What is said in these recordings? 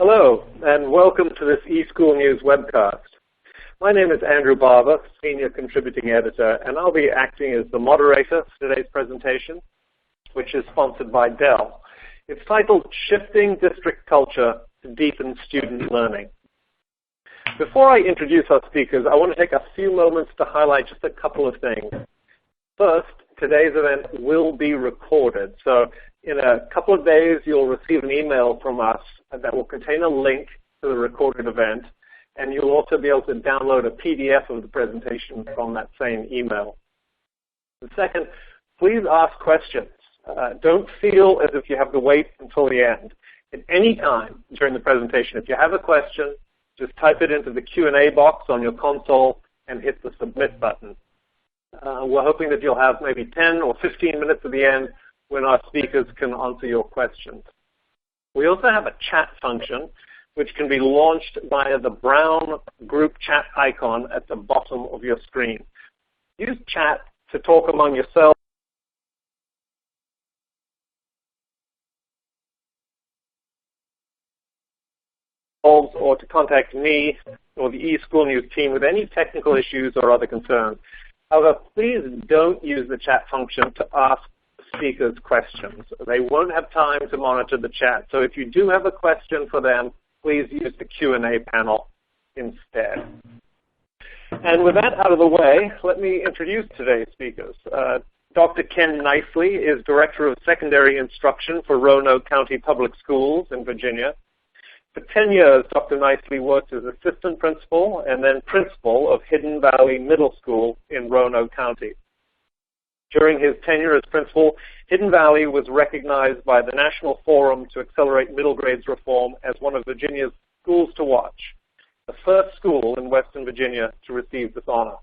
Hello, and welcome to this eSchool News webcast. My name is Andrew Barber, Senior Contributing Editor, and I'll be acting as the moderator for today's presentation, which is sponsored by Dell. It's titled, Shifting District Culture to Deepen Student Learning. Before I introduce our speakers, I want to take a few moments to highlight just a couple of things. First, today's event will be recorded, so in a couple of days you'll receive an email from us that will contain a link to the recorded event, and you'll also be able to download a PDF of the presentation from that same email. And second, please ask questions. Don't feel as if you have to wait until the end. At any time during the presentation, if you have a question, just type it into the Q&A box on your console and hit the submit button. We're hoping that you'll have maybe 10 or 15 minutes at the end when our speakers can answer your questions. We also have a chat function which can be launched via the brown group chat icon at the bottom of your screen. Use chat to talk among yourselves or to contact me or the eSchool News team with any technical issues or other concerns. However, please don't use the chat function to ask speakers questions. They won't have time to monitor the chat. So if you do have a question for them, please use the Q&A panel instead. And with that out of the way, let me introduce today's speakers. Dr. Ken Nicely is Director of Secondary Instruction for Roanoke County Public Schools in Virginia. For 10 years, Dr. Nicely worked as Assistant Principal and then Principal of Hidden Valley Middle School in Roanoke County. During his tenure as principal, Hidden Valley was recognized by the National Forum to Accelerate Middle Grades Reform as one of Virginia's schools to watch, the first school in Western Virginia to receive this honor.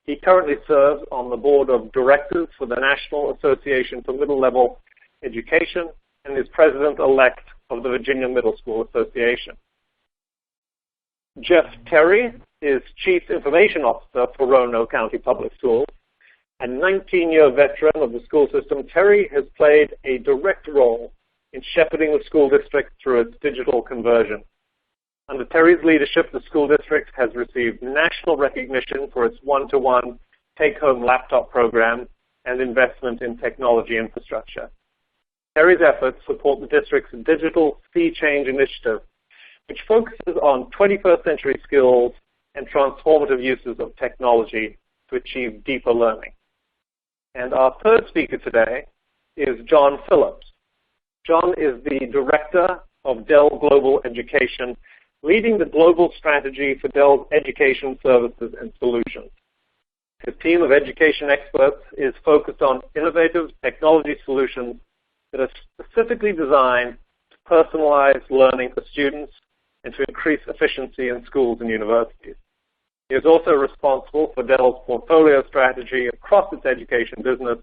He currently serves on the board of directors for the National Association for Middle Level Education and is president-elect of the Virginia Middle School Association. Jeff Terry is Chief Information Officer for Roanoke County Public Schools. A 19-year veteran of the school system, Terry has played a direct role in shepherding the school district through its digital conversion. Under Terry's leadership, the school district has received national recognition for its one-to-one take-home laptop program and investment in technology infrastructure. Terry's efforts support the district's digital sea change initiative, which focuses on 21st century skills and transformative uses of technology to achieve deeper learning. And our third speaker today is John Phillips. John is the Director of Dell Global Education, leading the global strategy for Dell's education services and solutions. His team of education experts is focused on innovative technology solutions that are specifically designed to personalize learning for students and to increase efficiency in schools and universities. He is also responsible for Dell's portfolio strategy across its education business,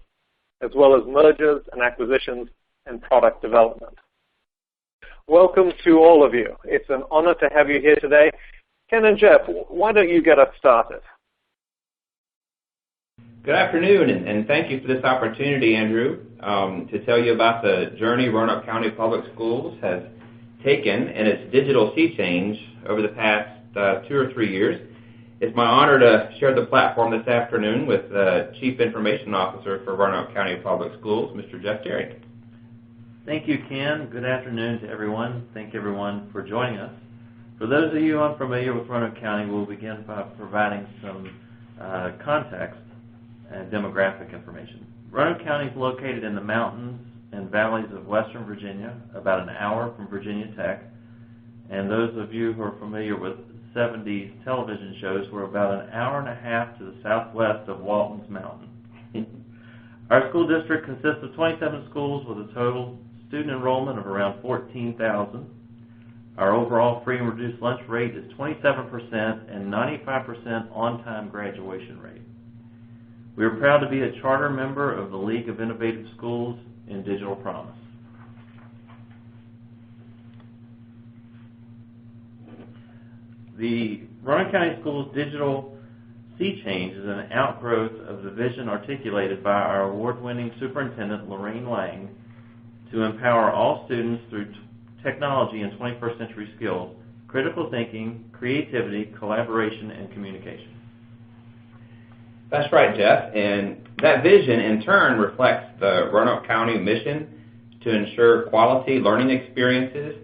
as well as mergers and acquisitions and product development. Welcome to all of you. It's an honor to have you here today. Ken and Jeff, why don't you get us started? Good afternoon, and thank you for this opportunity, Andrew, to tell you about the journey Roanoke County Public Schools has taken in its digital sea change over the past 2 or 3 years. It's my honor to share the platform this afternoon with Chief Information Officer for Roanoke County Public Schools, Mr. Jeff Terry. Thank you, Ken. Good afternoon to everyone. Thank everyone for joining us. For those of you unfamiliar with Roanoke County, we'll begin by providing some context and demographic information. Roanoke County is located in the mountains and valleys of Western Virginia, about an hour from Virginia Tech. And those of you who are familiar with 70s television shows, we're about an hour and a half to the southwest of Walton's Mountain. Our school district consists of 27 schools with a total student enrollment of around 14,000. Our overall free and reduced lunch rate is 27% and 95% on-time graduation rate. We are proud to be a charter member of the League of Innovative Schools in Digital Promise. The Roanoke County Schools digital sea change is an outgrowth of the vision articulated by our award-winning superintendent, Lorraine Lang, to empower all students through technology and 21st century skills, critical thinking, creativity, collaboration, and communication. That's right, Jeff, and that vision in turn reflects the Roanoke County mission to ensure quality learning experiences,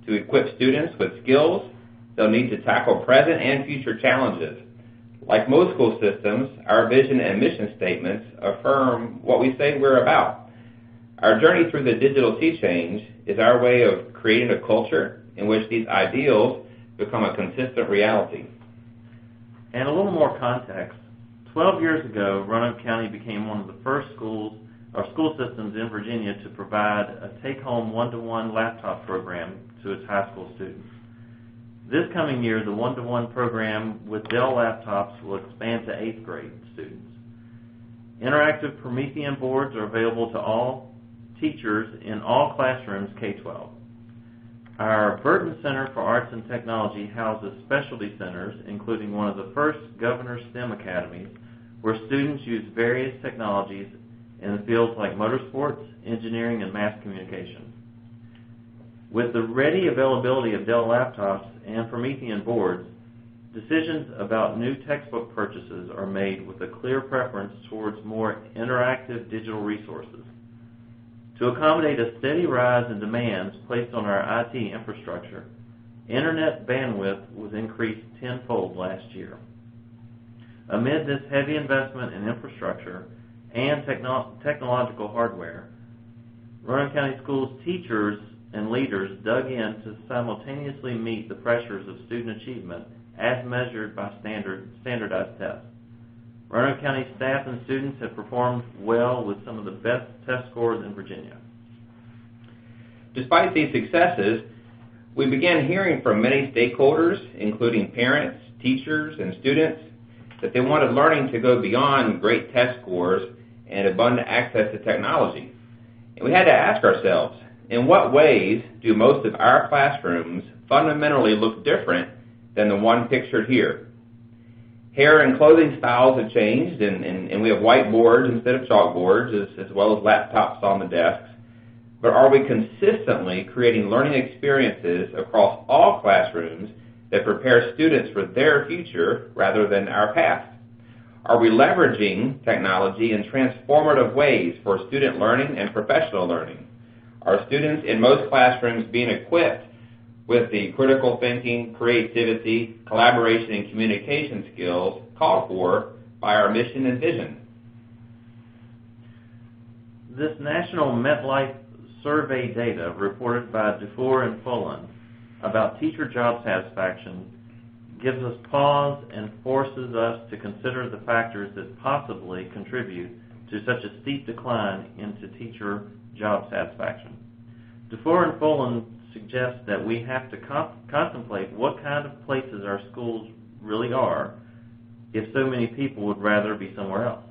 to equip students with skills they'll need to tackle present and future challenges. Like most school systems, our vision and mission statements affirm what we say we're about. Our journey through the digital sea change is our way of creating a culture in which these ideals become a consistent reality. And a little more context. 12 years ago, Roanoke County became one of the first school systems in Virginia to provide a take-home one-to-one laptop program to its high school students. This coming year, the one-to-one program with Dell laptops will expand to 8th grade students. Interactive Promethean boards are available to all teachers in all classrooms K-12. Our Burton Center for Arts and Technology houses specialty centers, including one of the first Governor's STEM academies, where students use various technologies in the fields like motorsports, engineering, and mass communication. With the ready availability of Dell laptops and Promethean boards, decisions about new textbook purchases are made with a clear preference towards more interactive digital resources. To accommodate a steady rise in demands placed on our IT infrastructure, internet bandwidth was increased tenfold last year. Amid this heavy investment in infrastructure and technological hardware, Roanoke County Schools teachers and leaders dug in to simultaneously meet the pressures of student achievement as measured by standardized tests. Roanoke County staff and students have performed well with some of the best test scores in Virginia. Despite these successes, we began hearing from many stakeholders, including parents, teachers, and students, that they wanted learning to go beyond great test scores and abundant access to technology. And we had to ask ourselves, in what ways do most of our classrooms fundamentally look different than the one pictured here? Hair and clothing styles have changed, and we have whiteboards instead of chalkboards, as well as laptops on the desks. But are we consistently creating learning experiences across all classrooms that prepare students for their future rather than our past? Are we leveraging technology in transformative ways for student learning and professional learning? Are students in most classrooms being equipped with the critical thinking, creativity, collaboration, and communication skills called for by our mission and vision? This national MetLife survey data reported by Dufour and Fullen about teacher job satisfaction gives us pause and forces us to consider the factors that possibly contribute to such a steep decline into teacher job satisfaction. Dufour and Fullen suggest that we have to contemplate what kind of places our schools really are if so many people would rather be somewhere else.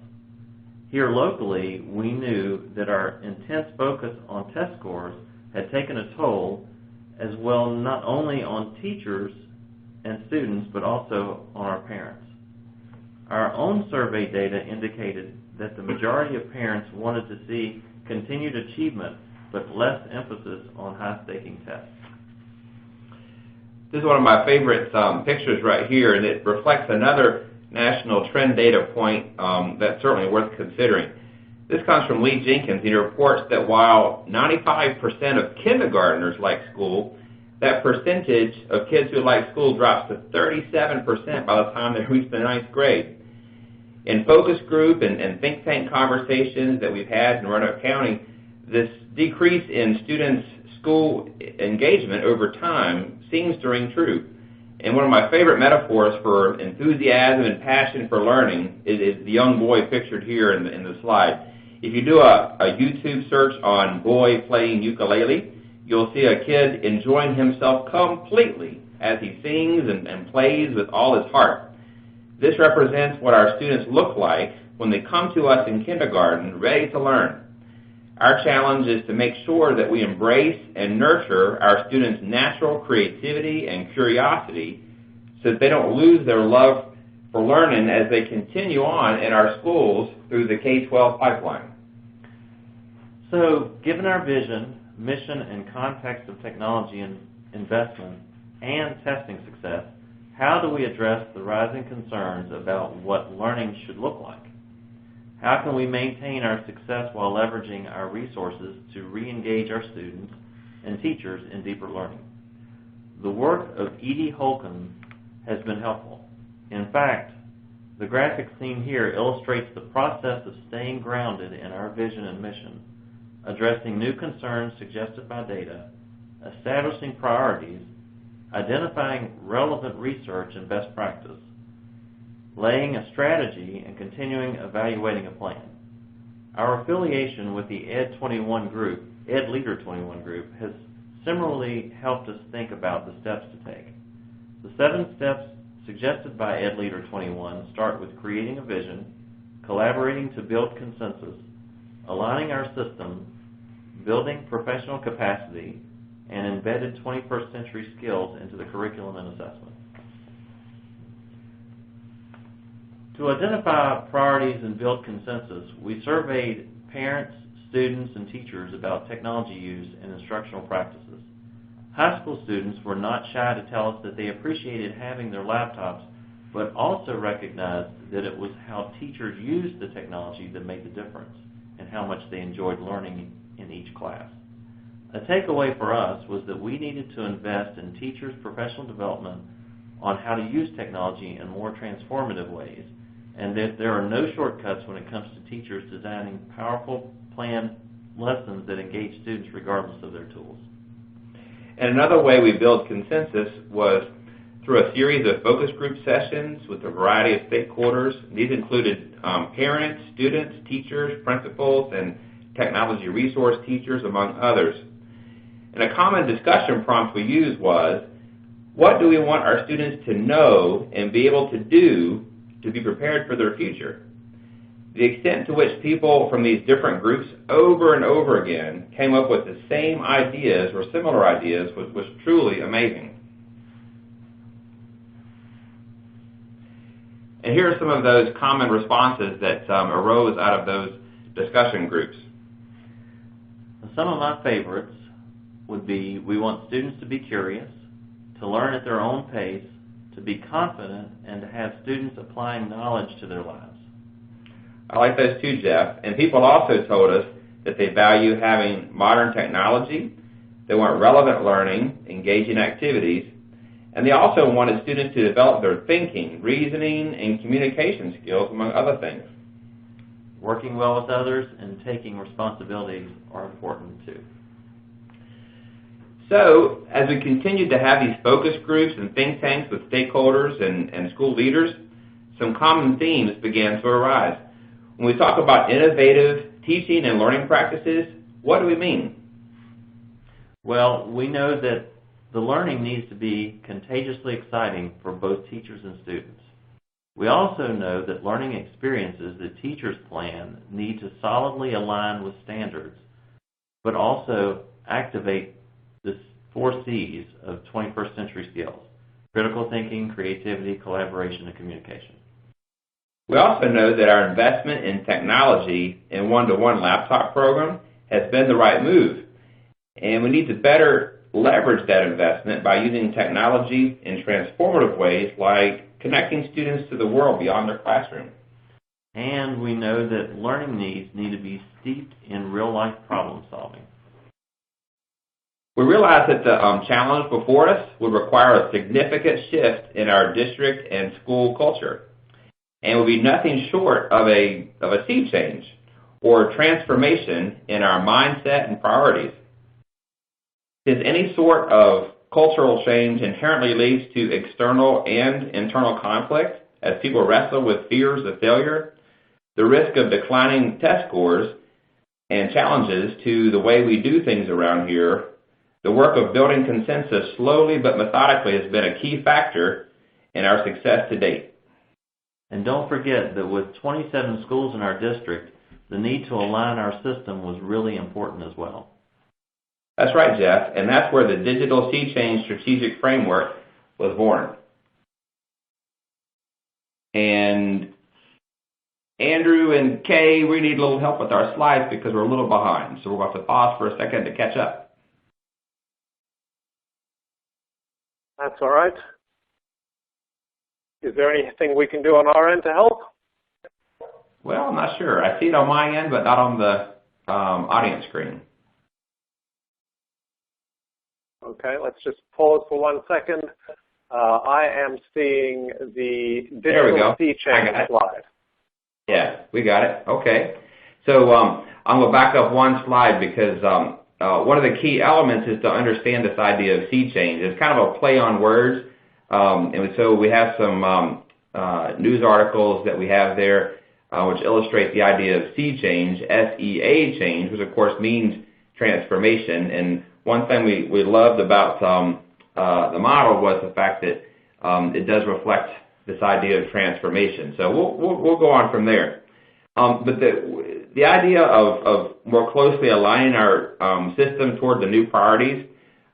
Here locally, we knew that our intense focus on test scores had taken a toll as well not only on teachers and students but also on our parents. Our own survey data indicated that the majority of parents wanted to see continued achievement but less emphasis on high-staking tests. This is one of my favorite pictures right here, and it reflects another national trend data point that's certainly worth considering. This comes from Lee Jenkins. He reports that while 95% of kindergartners like school, that percentage of kids who like school drops to 37% by the time they reach the 9th grade. In focus group and think tank conversations that we've had in Roanoke County, this decrease in students' school engagement over time seems to ring true. And one of my favorite metaphors for enthusiasm and passion for learning is the young boy pictured here in the slide. If you do a YouTube search on boy playing ukulele, you'll see a kid enjoying himself completely as he sings and plays with all his heart. This represents what our students look like when they come to us in kindergarten ready to learn. Our challenge is to make sure that we embrace and nurture our students' natural creativity and curiosity so that they don't lose their love for learning as they continue on in our schools through the K-12 pipeline. So, given our vision, mission and context of technology investment and testing success, how do we address the rising concerns about what learning should look like? How can we maintain our success while leveraging our resources to re-engage our students and teachers in deeper learning? The work of Edie Holcomb has been helpful. In fact, the graphic seen here illustrates the process of staying grounded in our vision and mission, addressing new concerns suggested by data, establishing priorities, identifying relevant research and best practice, laying a strategy, and continuing evaluating a plan. Our affiliation with the Ed Leader 21 group has similarly helped us think about the steps to take. The 7 steps suggested by Ed Leader 21 start with creating a vision, collaborating to build consensus, aligning our system, building professional capacity, and embedded 21st century skills into the curriculum and assessment. To identify priorities and build consensus, we surveyed parents, students, and teachers about technology use and instructional practices. High school students were not shy to tell us that they appreciated having their laptops, but also recognized that it was how teachers used the technology that made the difference and how much they enjoyed learning in each class. A takeaway for us was that we needed to invest in teachers' professional development on how to use technology in more transformative ways, and that there are no shortcuts when it comes to teachers designing powerful, planned lessons that engage students regardless of their tools. And another way we build consensus was through a series of focus group sessions with a variety of stakeholders. These included parents, students, teachers, principals, and technology resource teachers, among others. And a common discussion prompt we used was, what do we want our students to know and be able to do to be prepared for their future? The extent to which people from these different groups over and over again came up with the same ideas or similar ideas was truly amazing. And here are some of those common responses that arose out of those discussion groups. Some of my favorites would be, we want students to be curious, to learn at their own pace, to be confident, and to have students applying knowledge to their lives. I like those too, Jeff. And people also told us that they value having modern technology, they want relevant learning, engaging activities, and they also wanted students to develop their thinking, reasoning, and communication skills, among other things. Working well with others and taking responsibilities are important too. So, as we continued to have these focus groups and think tanks with stakeholders and school leaders, some common themes began to arise. When we talk about innovative teaching and learning practices, what do we mean? Well, we know that the learning needs to be contagiously exciting for both teachers and students. We also know that learning experiences that teachers plan need to solidly align with standards, but also activate the 4 C's of 21st century skills: critical thinking, creativity, collaboration, and communication. We also know that our investment in technology and one-to-one laptop program has been the right move, and we need to better leverage that investment by using technology in transformative ways like connecting students to the world beyond their classroom. And we know that learning needs need to be steeped in real-life problem solving. We realize that the challenge before us would require a significant shift in our district and school culture, and would be nothing short of a sea change or transformation in our mindset and priorities. Since any sort of cultural change inherently leads to external and internal conflict as people wrestle with fears of failure, the risk of declining test scores, and challenges to the way we do things around here, the work of building consensus slowly but methodically has been a key factor in our success to date. And don't forget that with 27 schools in our district, the need to align our system was really important as well. That's right, Jeff, and that's where the Digital Sea Change Strategic Framework was born. And Andrew and Kay, we need a little help with our slides because we're a little behind, so we're going to have to pause for a second to catch up. That's all right. Is there anything we can do on our end to help? Well, I'm not sure. I see it on my end, but not on the audience screen. Okay, let's just pause for 1 second. I am seeing the digital sea change slide. Yeah, we got it. Okay. So I'm going to back up one slide because one of the key elements is to understand this idea of sea change. It's kind of a play on words. And so we have some news articles that we have there which illustrate the idea of sea change, SEA change, which of course means transformation. And one thing we loved about the model was the fact that it does reflect this idea of transformation. So we'll go on from there. But the idea of more closely aligning our system toward the new priorities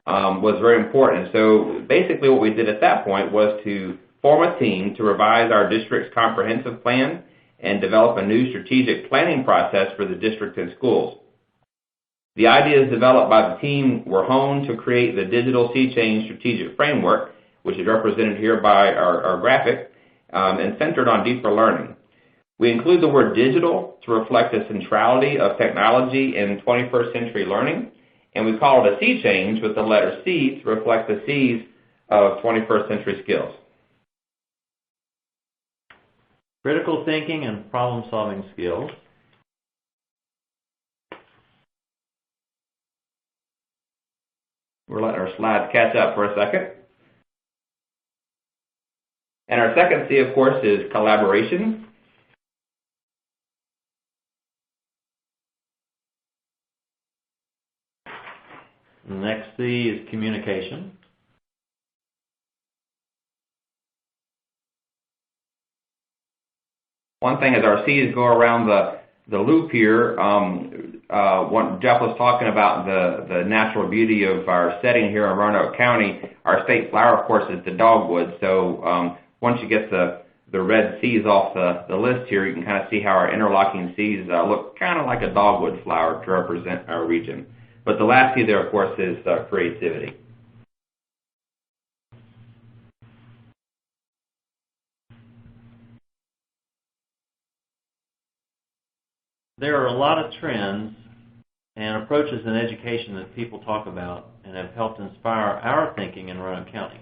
was very important. So basically what we did at that point was to form a team to revise our district's comprehensive plan and develop a new strategic planning process for the district and schools. The ideas developed by the team were honed to create the Digital Sea Change Strategic Framework, which is represented here by our graphic, and centered on deeper learning. We include the word digital to reflect the centrality of technology in 21st century learning, and we call it a sea change with the letter C to reflect the C's of 21st century skills. Critical thinking and problem-solving skills. We're letting our slides catch up for a second. And our second C, of course, is collaboration. The next C is communication. One thing as our C's go around the loop here, Jeff was talking about the natural beauty of our setting here in Roanoke County. Our state flower, of course, is the dogwood. So once you get the red C's off the list here, you can kind of see how our interlocking C's look kind of like a dogwood flower to represent our region. But the last C there, of course, is creativity. There are a lot of trends and approaches in education that people talk about and have helped inspire our thinking in Roanoke County.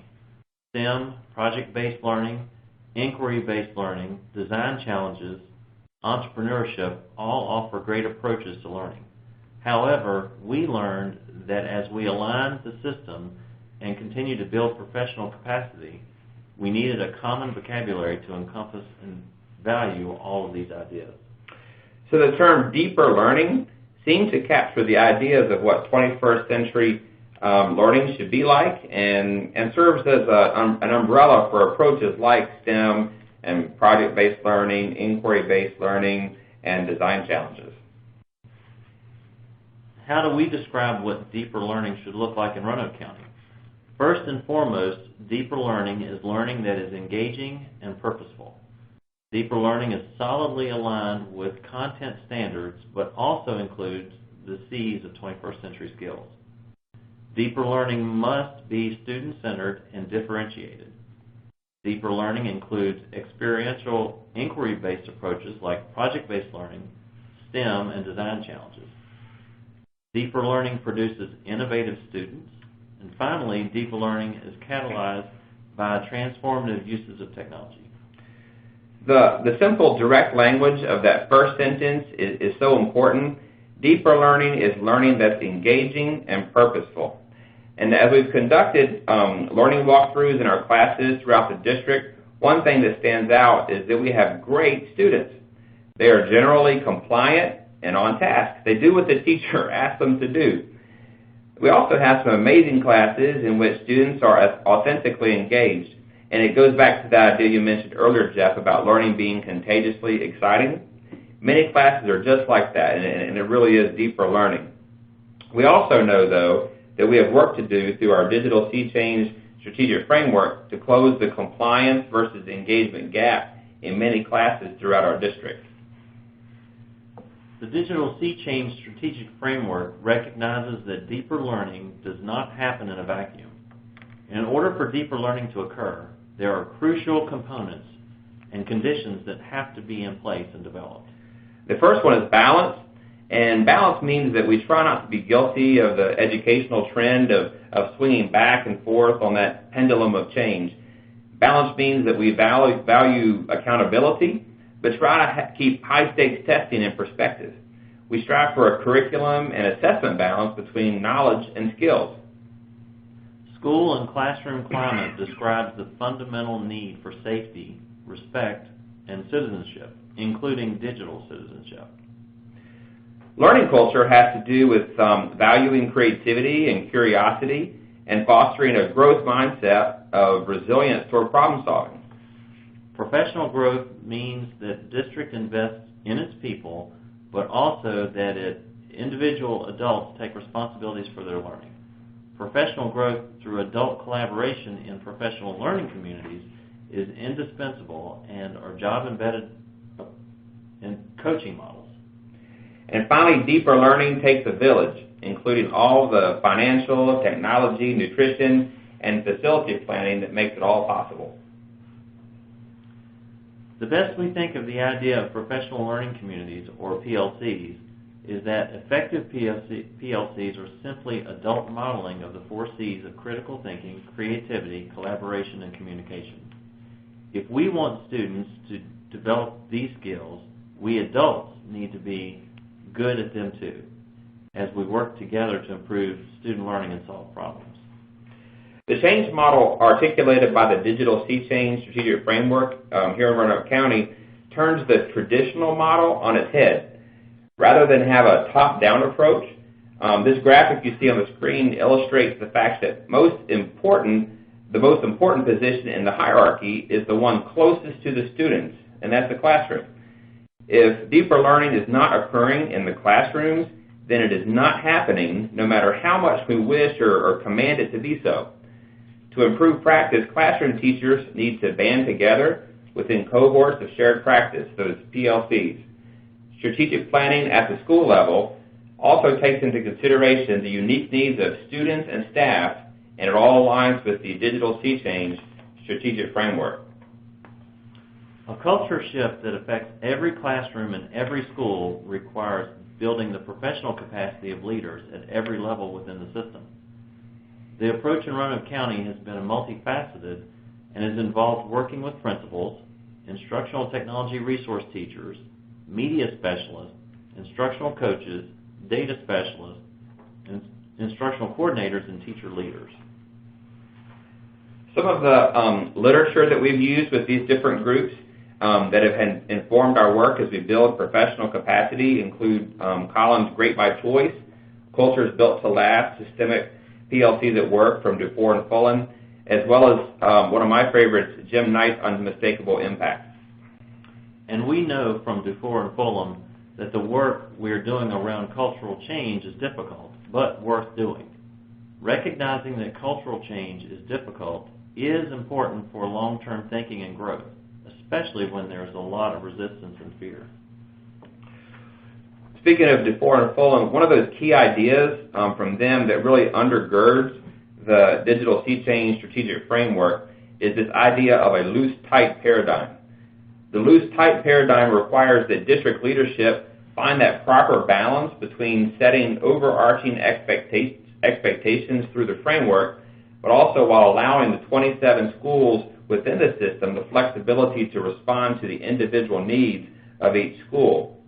STEM, project-based learning, inquiry-based learning, design challenges, entrepreneurship all offer great approaches to learning. However, we learned that as we aligned the system and continue to build professional capacity, we needed a common vocabulary to encompass and value all of these ideas. So the term deeper learning seemed to capture the ideas of what 21st century learning should be like and serves as an umbrella for approaches like STEM and project-based learning, inquiry-based learning, and design challenges. How do we describe what deeper learning should look like in Roanoke County? First and foremost, deeper learning is learning that is engaging and purposeful. Deeper learning is solidly aligned with content standards, but also includes the C's of 21st century skills. Deeper learning must be student-centered and differentiated. Deeper learning includes experiential inquiry-based approaches like project-based learning, STEM, and design challenges. Deeper learning produces innovative students. And finally, deeper learning is catalyzed by transformative uses of technology. The simple, direct language of that first sentence is so important. Deeper learning is learning that's engaging and purposeful. And as we've conducted learning walkthroughs in our classes throughout the district, one thing that stands out is that we have great students. They are generally compliant and on task. They do what the teacher asks them to do. We also have some amazing classes in which students are authentically engaged. And it goes back to that idea you mentioned earlier, Jeff, about learning being contagiously exciting. Many classes are just like that, and it really is deeper learning. We also know, though, that we have work to do through our Digital Sea Change Strategic Framework to close the compliance versus engagement gap in many classes throughout our district. The Digital Sea Change Strategic Framework recognizes that deeper learning does not happen in a vacuum. In order for deeper learning to occur, there are crucial components and conditions that have to be in place and developed. The first one is balance, and balance means that we try not to be guilty of the educational trend of swinging back and forth on that pendulum of change. Balance means that we value accountability, but try to keep high-stakes testing in perspective. We strive for a curriculum and assessment balance between knowledge and skills. School and classroom climate describes the fundamental need for safety, respect, and citizenship, including digital citizenship. Learning culture has to do with valuing creativity and curiosity and fostering a growth mindset of resilience toward problem solving. Professional growth means that the district invests in its people, but also that individual adults take responsibilities for their learning. Professional growth through adult collaboration in professional learning communities is indispensable and are job embedded in coaching models. And finally, deeper learning takes a village, including all the financial, technology, nutrition, and facility planning that makes it all possible. The best we think of the idea of professional learning communities, or PLCs, is that effective PLCs are simply adult modeling of the 4 C's of critical thinking, creativity, collaboration, and communication. If we want students to develop these skills, we adults need to be good at them too, as we work together to improve student learning and solve problems. The change model articulated by the Digital Sea Change Strategic Framework here in Roanoke County turns the traditional model on its head. Rather than have a top-down approach, this graphic you see on the screen illustrates the fact that the most important position in the hierarchy is the one closest to the students, and that's the classroom. If deeper learning is not occurring in the classrooms, then it is not happening no matter how much we wish or command it to be so. To improve practice, classroom teachers need to band together within cohorts of shared practice, those PLCs. Strategic planning at the school level also takes into consideration the unique needs of students and staff, and it all aligns with the Digital Sea Change Strategic Framework. A culture shift that affects every classroom and every school requires building the professional capacity of leaders at every level within the system. The approach in Roanoke County has been multifaceted and has involved working with principals, instructional technology resource teachers, media specialists, instructional coaches, data specialists, and instructional coordinators and teacher leaders. Some of the literature that we've used with these different groups that have informed our work as we build professional capacity include Collins' Great by Choice, Cultures Built to Last, Systemic PLCs at Work from Dufour and Fullen, as well as one of my favorites, Jim Knight's Unmistakable Impact. And we know from Dufour and Fulham that the work we're doing around cultural change is difficult, but worth doing. Recognizing that cultural change is difficult is important for long-term thinking and growth, especially when there's a lot of resistance and fear. Speaking of Dufour and Fulham, one of those key ideas from them that really undergirds the Digital Sea Change Strategic Framework is this idea of a loose-tight paradigm. The loose-tight paradigm requires that district leadership find that proper balance between setting overarching expectations through the framework, but also while allowing the 27 schools within the system the flexibility to respond to the individual needs of each school.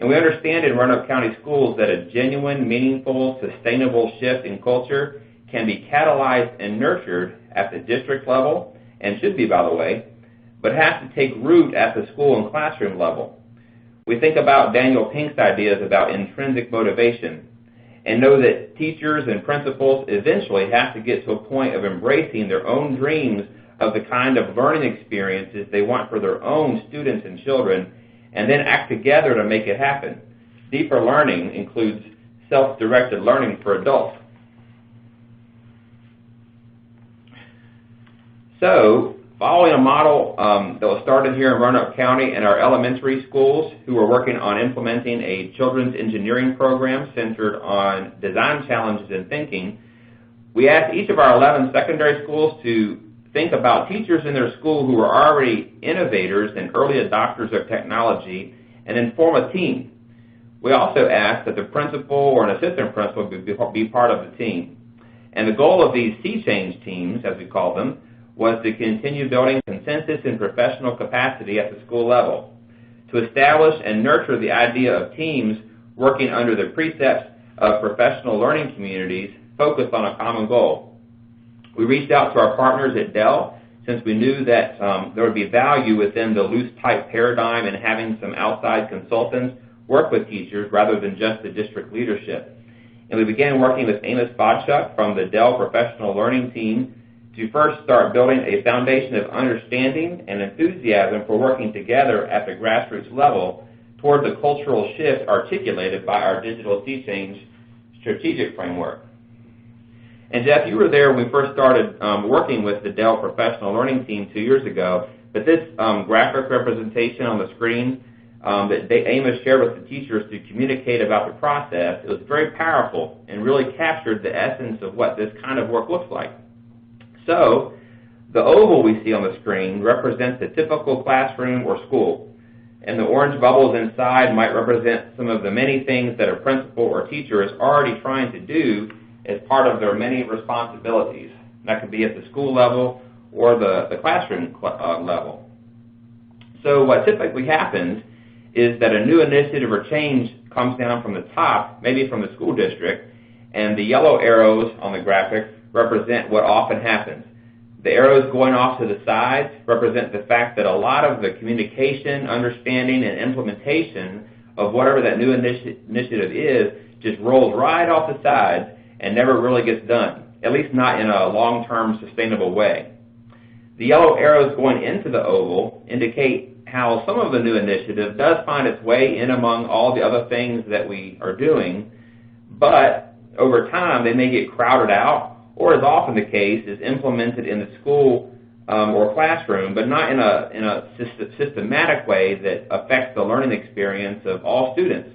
And we understand in Roanoke County schools that a genuine, meaningful, sustainable shift in culture can be catalyzed and nurtured at the district level, and should be, by the way, but has to take root at the school and classroom level. We think about Daniel Pink's ideas about intrinsic motivation and know that teachers and principals eventually have to get to a point of embracing their own dreams of the kind of learning experiences they want for their own students and children, and then act together to make it happen. Deeper learning includes self-directed learning for adults. So, following a model that was started here in Roanoke County in our elementary schools, who were working on implementing a children's engineering program centered on design challenges and thinking, we asked each of our 11 secondary schools to think about teachers in their school who were already innovators and early adopters of technology and then form a team. We also asked that the principal or an assistant principal be part of the team. And the goal of these sea change teams, as we call them, was to continue building consensus and professional capacity at the school level, to establish and nurture the idea of teams working under the precepts of professional learning communities focused on a common goal. We reached out to our partners at Dell since we knew that there would be value within the loose-type paradigm and having some outside consultants work with teachers rather than just the district leadership. And we began working with Amos Bodchuk from the Dell Professional Learning team to first start building a foundation of understanding and enthusiasm for working together at the grassroots level toward the cultural shift articulated by our digital sea change strategic framework. And Jeff, you were there when we first started working with the Dell Professional Learning team 2 years ago, but this graphic representation on the screen that Amos shared with the teachers to communicate about the process, it was very powerful and really captured the essence of what this kind of work looks like. So, the oval we see on the screen represents a typical classroom or school, and the orange bubbles inside might represent some of the many things that a principal or teacher is already trying to do as part of their many responsibilities. That could be at the school level or the classroom level. So what typically happens is that a new initiative or change comes down from the top, maybe from the school district, and the yellow arrows on the graphic represent what often happens. The arrows going off to the sides represent the fact that a lot of the communication, understanding, and implementation of whatever that new initiative is just rolls right off the sides and never really gets done, at least not in a long-term sustainable way. The yellow arrows going into the oval indicate how some of the new initiative does find its way in among all the other things that we are doing, but over time they may get crowded out, or as often the case, is implemented in the school or classroom, but not in a systematic way that affects the learning experience of all students.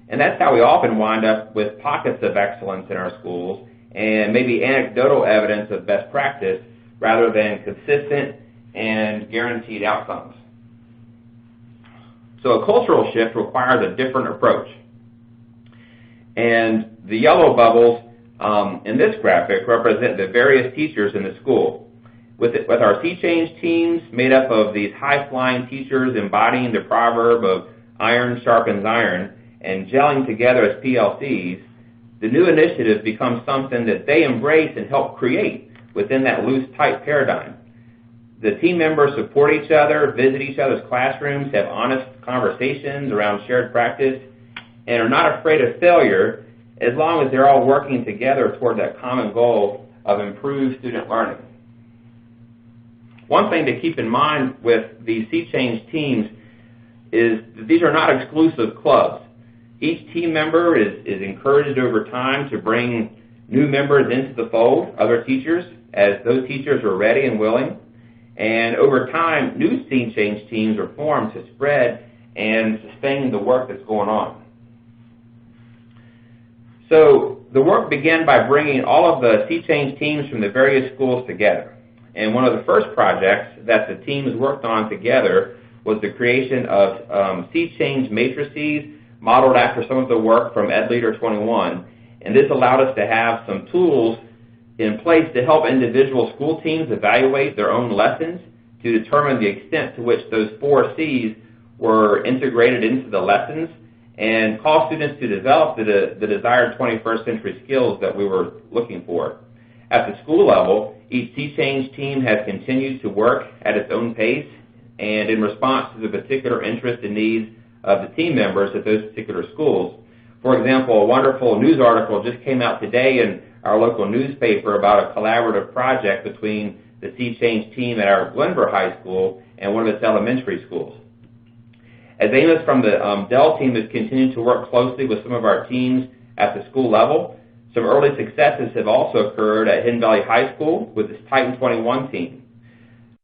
And that's how we often wind up with pockets of excellence in our schools and maybe anecdotal evidence of best practice rather than consistent and guaranteed outcomes. So a cultural shift requires a different approach. And the yellow bubbles in this graphic represent the various teachers in the school. With our sea change teams made up of these high-flying teachers embodying the proverb of iron sharpens iron, and gelling together as PLCs, the new initiative becomes something that they embrace and help create within that loose, tight paradigm. The team members support each other, visit each other's classrooms, have honest conversations around shared practice, and are not afraid of failure as long as they're all working together toward that common goal of improved student learning. One thing to keep in mind with these sea change teams is that these are not exclusive clubs. Each team member is encouraged over time to bring new members into the fold, other teachers, as those teachers are ready and willing. And over time, new sea change teams are formed to spread and sustain the work that's going on. So the work began by bringing all of the sea change teams from the various schools together. And one of the first projects that the teams worked on together was the creation of sea change matrices modeled after some of the work from Ed Leader 21, and this allowed us to have some tools in place to help individual school teams evaluate their own lessons to determine the extent to which those 4 C's were integrated into the lessons and cause students to develop the desired 21st century skills that we were looking for. At the school level, each sea change team has continued to work at its own pace and in response to the particular interests and needs of the team members at those particular schools. For example, a wonderful news article just came out today in our local newspaper about a collaborative project between the Sea Change team at our Glenver High School and one of its elementary schools. As Amos from the Dell team has continued to work closely with some of our teams at the school level, some early successes have also occurred at Hidden Valley High School with its Titan 21 team.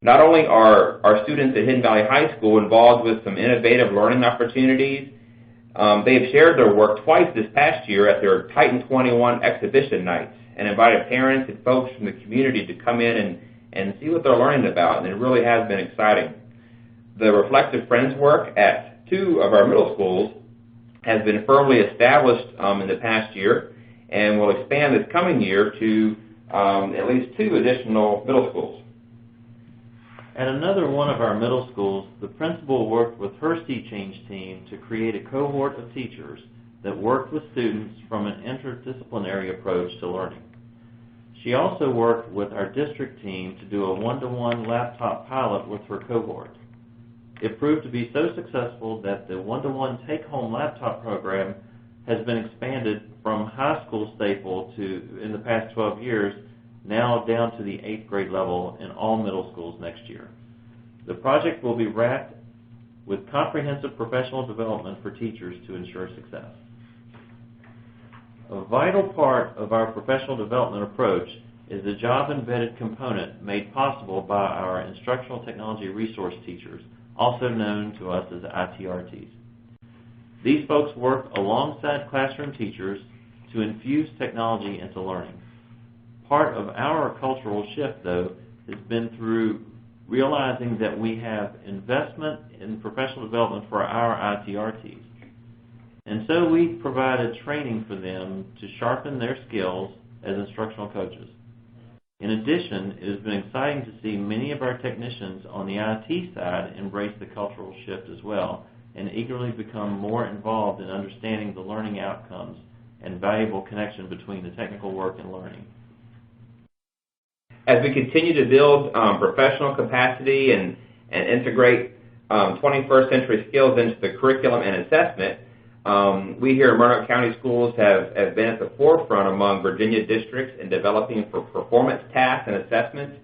Not only are our students at Hidden Valley High School involved with some innovative learning opportunities, they have shared their work twice this past year at their Titan 21 exhibition nights. and invited parents and folks from the community to come in and see what they're learning about, and it really has been exciting. The Reflective Friends work at 2 of our middle schools has been firmly established in the past year, and will expand this coming year to at least 2 additional middle schools. At another one of our middle schools, the principal worked with her Sea Change team to create a cohort of teachers that worked with students from an interdisciplinary approach to learning. She also worked with our district team to do a one-to-one laptop pilot with her cohort. It proved to be so successful that the one-to-one take-home laptop program has been expanded from high school staple to, in the past 12 years, now down to the 8th grade level in all middle schools next year. The project will be wrapped with comprehensive professional development for teachers to ensure success. A vital part of our professional development approach is the job-embedded component made possible by our instructional technology resource teachers, also known to us as ITRTs. These folks work alongside classroom teachers to infuse technology into learning. Part of our cultural shift, though, has been through realizing that we have investment in professional development for our ITRTs. And so we provided training for them to sharpen their skills as instructional coaches. In addition, it has been exciting to see many of our technicians on the IT side embrace the cultural shift as well and eagerly become more involved in understanding the learning outcomes and valuable connection between the technical work and learning. As we continue to build professional capacity and integrate 21st century skills into the curriculum and assessment, we here in Roanoke County Schools have been at the forefront among Virginia districts in developing for performance tasks and assessments.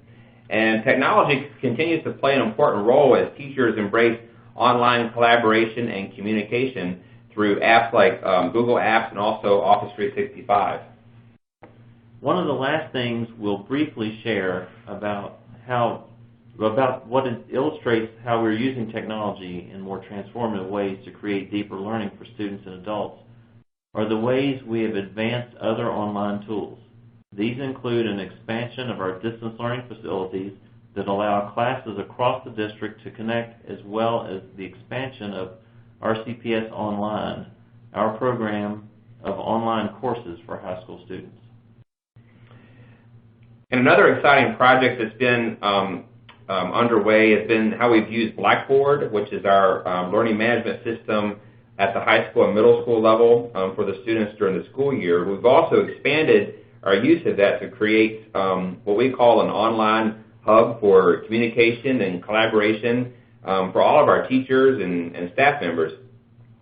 And technology continues to play an important role as teachers embrace online collaboration and communication through apps like Google Apps and also Office 365. One of the last things we'll briefly share about what it illustrates how we're using technology in more transformative ways to create deeper learning for students and adults are the ways we have advanced other online tools. These include an expansion of our distance learning facilities that allow classes across the district to connect, as well as the expansion of RCPS Online, our program of online courses for high school students. And another exciting project that's been underway has been how we've used Blackboard, which is our learning management system at the high school and middle school level for the students during the school year. We've also expanded our use of that to create what we call an online hub for communication and collaboration for all of our teachers and staff members.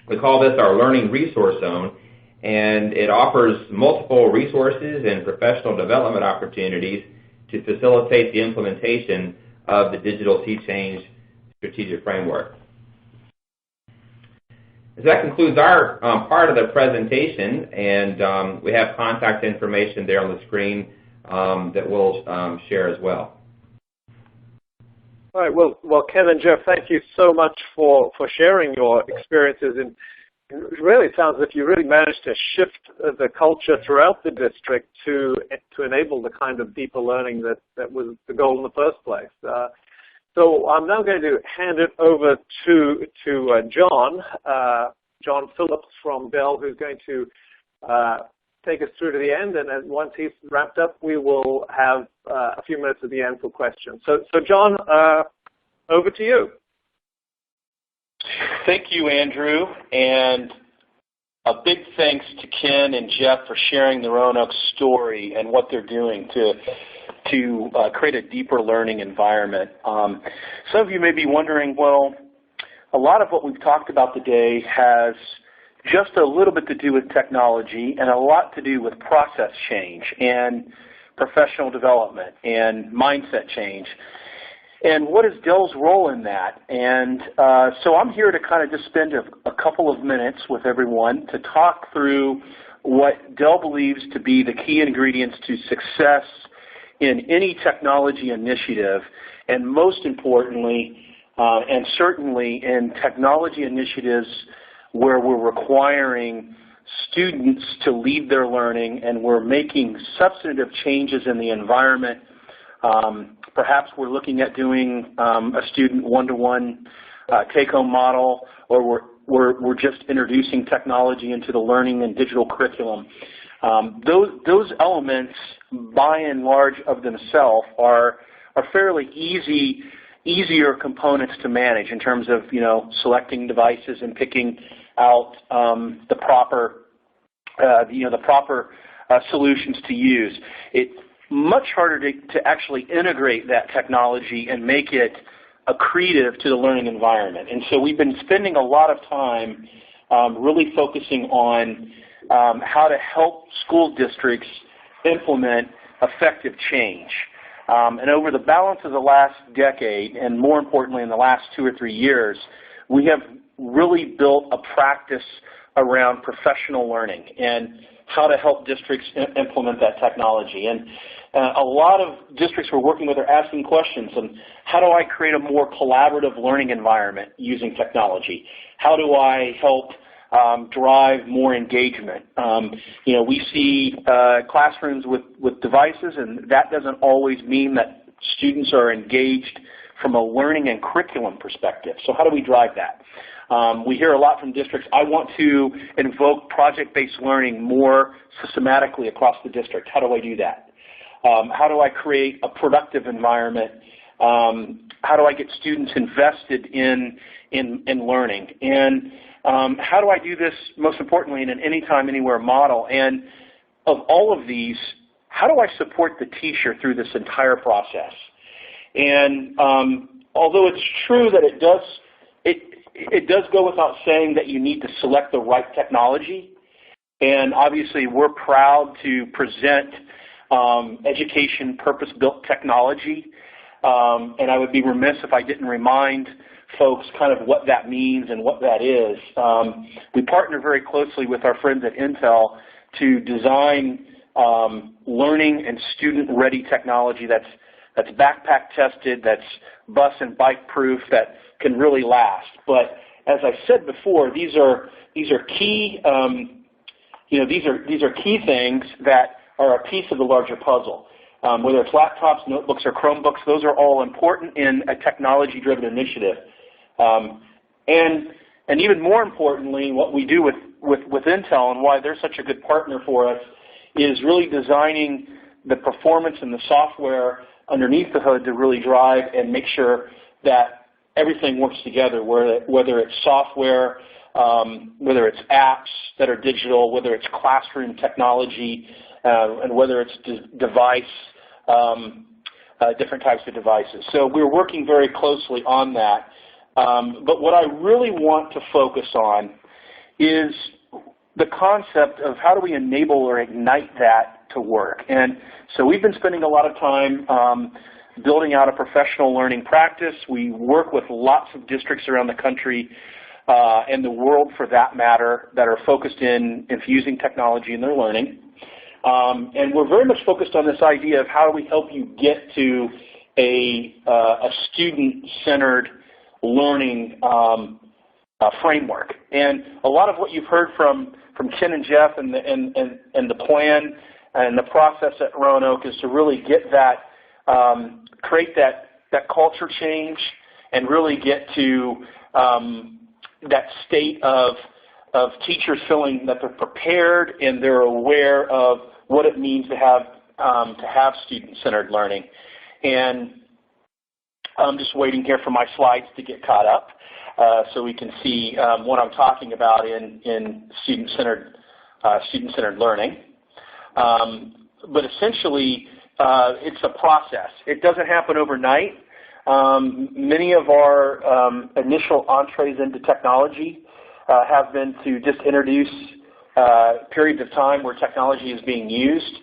We call this our Learning Resource Zone, and it offers multiple resources and professional development opportunities to facilitate the implementation of the Digital Sea Change Strategic Framework. So that concludes our part of the presentation, and we have contact information there on the screen that we'll share as well. All right. Well, Ken and Jeff, thank you so much for sharing your experiences. And it really sounds as if you really managed to shift the culture throughout the district to enable the kind of deeper learning that was the goal in the first place. So I'm now going to hand it over to John Phillips from Dell, who's going to take us through to the end. And then once he's wrapped up, we will have a few minutes at the end for questions. So John, over to you. Thank you, Andrew, and a big thanks to Ken and Jeff for sharing the Roanoke story and what they're doing to create a deeper learning environment. Some of you may be wondering, well, a lot of what we've talked about today has just a little bit to do with technology and a lot to do with process change and professional development and mindset change. And what is Dell's role in that? And so I'm here to kind of just spend a couple of minutes with everyone to talk through what Dell believes to be the key ingredients to success in any technology initiative, and most importantly, and certainly in technology initiatives where we're requiring students to lead their learning, and we're making substantive changes in the environment. Perhaps we're looking at doing a student one-to-one take-home model, or we're just introducing technology into the learning and digital curriculum. Those elements, by and large of themselves, are fairly easier components to manage in terms of selecting devices and picking out the proper solutions to use. It's much harder to actually integrate that technology and make it accretive to the learning environment. And so we've been spending a lot of time really focusing on how to help school districts implement effective change. And over the balance of the last decade, and more importantly in the last 2 or 3 years, we have really built a practice around professional learning and how to help districts implement that technology. And a lot of districts we're working with are asking questions on how do I create a more collaborative learning environment using technology? How do I help drive more engagement? We see classrooms with devices, and that doesn't always mean that students are engaged from a learning and curriculum perspective. So how do we drive that? We hear a lot from districts, I want to invoke project-based learning more systematically across the district. How do I do that? How do I create a productive environment? How do I get students invested in learning? And how do I do this, most importantly, in an anytime, anywhere model? And of all of these, how do I support the teacher through this entire process? And although it's true that it does go without saying that you need to select the right technology, and obviously we're proud to present education purpose-built technology, and I would be remiss if I didn't remind folks kind of what that means and what that is. We partner very closely with our friends at Intel to design learning and student-ready technology that's backpack tested, that's bus and bike proof, that can really last. But as I said before, these are key these are key things that are a piece of the larger puzzle. Whether it's laptops, notebooks, or Chromebooks, those are all important in a technology-driven initiative. And even more importantly, what we do with Intel and why they're such a good partner for us is really designing the performance and the software underneath the hood to really drive and make sure that everything works together, whether it's software, whether it's apps that are digital, whether it's classroom technology, and whether it's different types of devices. So we're working very closely on that. But what I really want to focus on is the concept of how do we enable or ignite that to work. And so we've been spending a lot of time building out a professional learning practice. We work with lots of districts around the country and the world, for that matter, that are focused in infusing technology in their learning. And we're very much focused on this idea of how do we help you get to a student-centered learning framework. And a lot of what you've heard from Ken and Jeff and the plan and the process at Roanoke is to really get that, create that culture change and really get to that state of teachers feeling that they're prepared and they're aware of what it means to have student-centered learning. And I'm just waiting here for my slides to get caught up so we can see what I'm talking about in student-centered learning. But essentially, it's a process. It doesn't happen overnight. Many of our initial entrees into technology have been to just introduce periods of time where technology is being used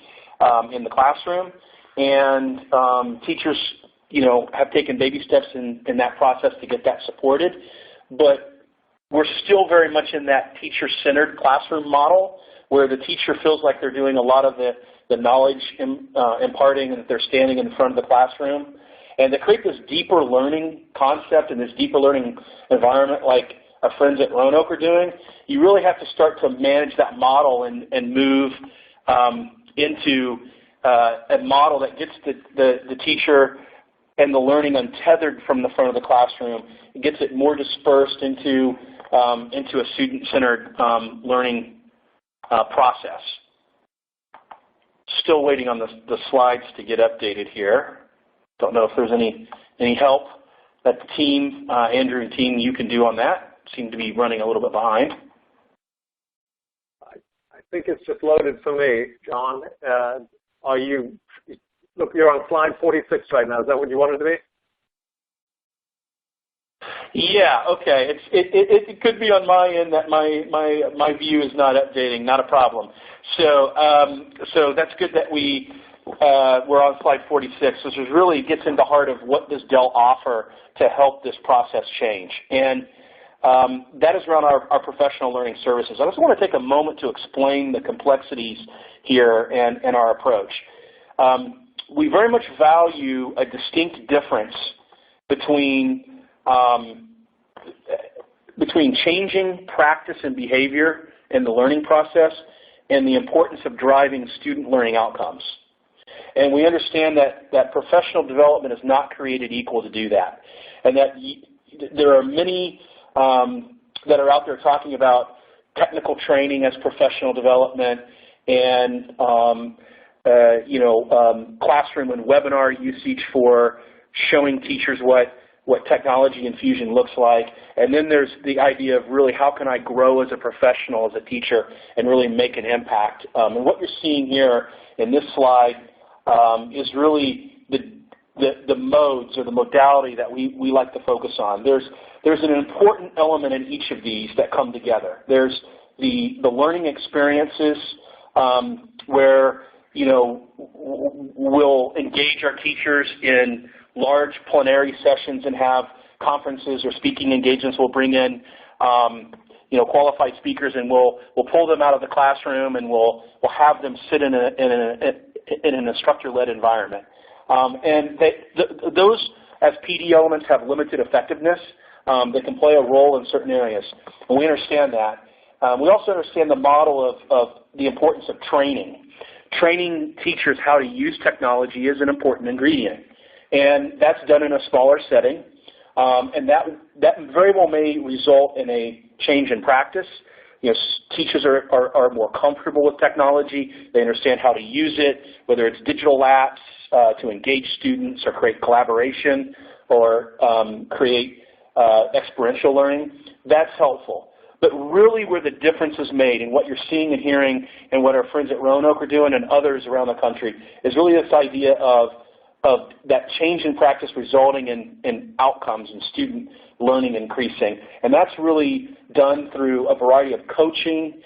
in the classroom, and teachers, have taken baby steps in that process to get that supported. But we're still very much in that teacher-centered classroom model where the teacher feels like they're doing a lot of the knowledge imparting and that they're standing in front of the classroom. And to create this deeper learning concept and this deeper learning environment, like our friends at Roanoke are doing, you really have to start to manage that model and move into a model that gets the teacher and the learning untethered from the front of the classroom. It gets it more dispersed into a student-centered learning process. Still waiting on the slides to get updated here. Don't know if there's any help that the team, Andrew and team, you can do on that. Seem to be running a little bit behind. I think it's just loaded for me, John. Look, you're on slide 46 right now. Is that what you wanted to be? Yeah, okay. It could be on my end that my view is not updating. Not a problem. So that's good that we're on slide 46. This really gets into the heart of what does Dell offer to help this process change, and that is around our professional learning services. I just want to take a moment to explain the complexities here and our approach. We very much value a distinct difference between changing practice and behavior in the learning process and the importance of driving student learning outcomes. And we understand that professional development is not created equal to do that, and that there are many that are out there talking about technical training as professional development and classroom and webinar usage for showing teachers what technology infusion looks like. And then there's the idea of really how can I grow as a professional, as a teacher, and really make an impact. And what you're seeing here in this slide is really the modes or the modality that we like to focus on. There's an important element in each of these that come together. There's the learning experiences where we'll engage our teachers in large plenary sessions and have conferences or speaking engagements. We'll bring in qualified speakers, and we'll pull them out of the classroom, and we'll have them sit in an instructor-led environment. And those as PD elements have limited effectiveness. They can play a role in certain areas, and we understand that. We also understand the model of the importance of training. Training teachers how to use technology is an important ingredient, and that's done in a smaller setting, and that very well may result in a change in practice. Teachers are more comfortable with technology. They understand how to use it, whether it's digital apps to engage students or create collaboration or create experiential learning. That's helpful. But really where the difference is made and what you're seeing and hearing and what our friends at Roanoke are doing and others around the country is really this idea of that change in practice resulting in outcomes and student learning increasing. And that's really done through a variety of coaching,